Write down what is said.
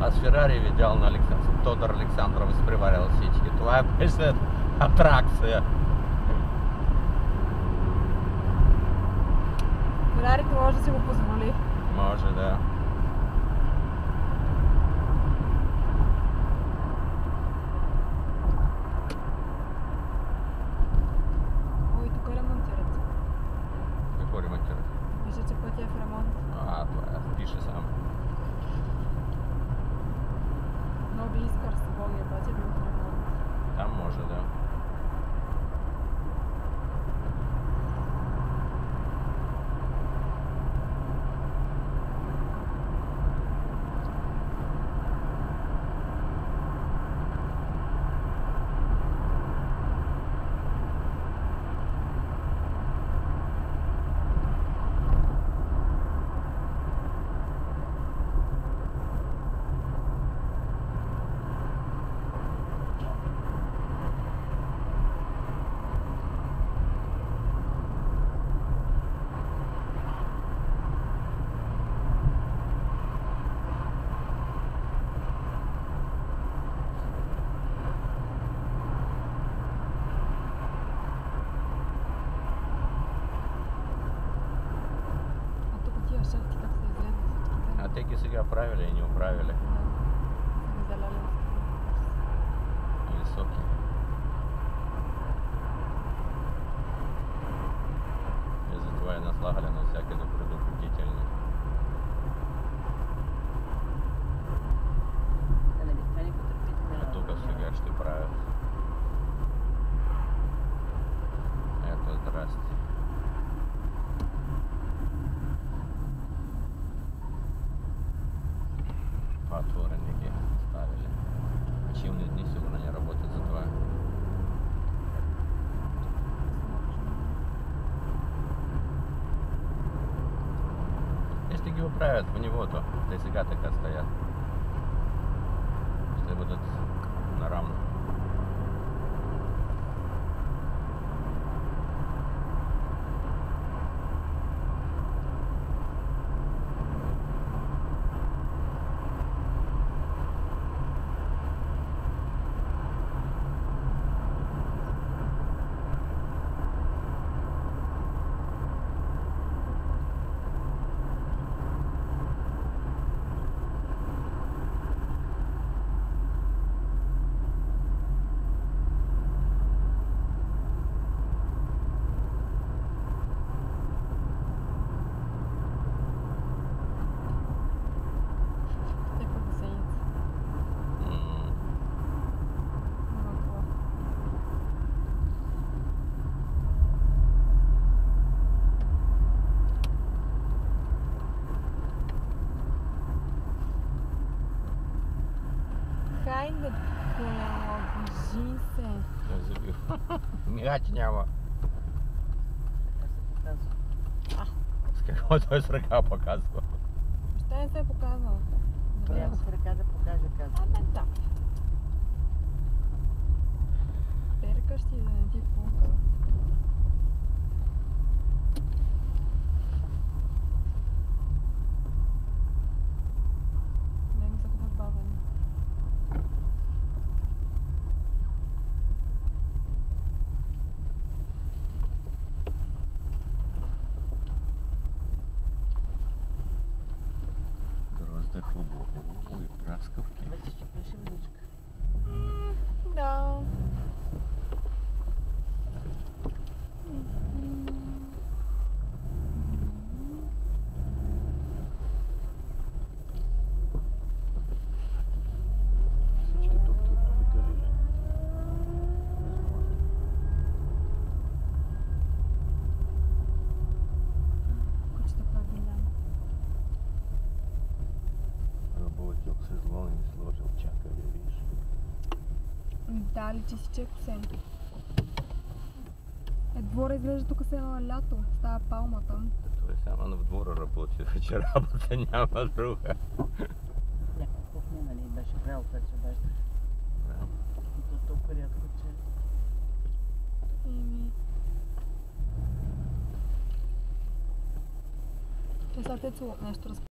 Аз Ферари видял на Тодор Александров изпреварил всички. Това беше атракция. Ферарите може да си го позволи. Може, да. Ой, тук ремонтират. Какво ремонтират? Пише, че пътя е в ремонт. Това пише само. Нови Искър с Богия път е бил в ремонт. Там може, да. Шахти как се излезе всички. А те ги сега правили и не оправили. Да. Заляли. Високи. И затова и наслагали навсякъде предупредителни. А тук сега ще правят. Ето, здрасти. Отворени ги ставили. Почивни дни сигурно не работят за това. Те ще ги оправят в нивото. Те сега така стоят. Ще бъдат наравно. Хайде, колело, движи се. Забил. Мигати няма. С какво той с ръка показва? Ще не се е показал. Трябва с ръка да покаже, казва. Абе да. Перкаш ти да не ти пука. Него са го бавени. Грозда хубаво. Ой, праскавки. Да си щепеше водичка. Да. Всички топки обикалили. Кучето хладиля. Работил с излом и сложил чакали, видиш. Да, личи си, че е косен. Двора изглежда тук се едно лято. Става палмата. Той само в двора работи, вече работа няма друга. Някаква кухня, нали, беше правил, което се обажда. Да. И то толкова рядко, че... Те сега те нещо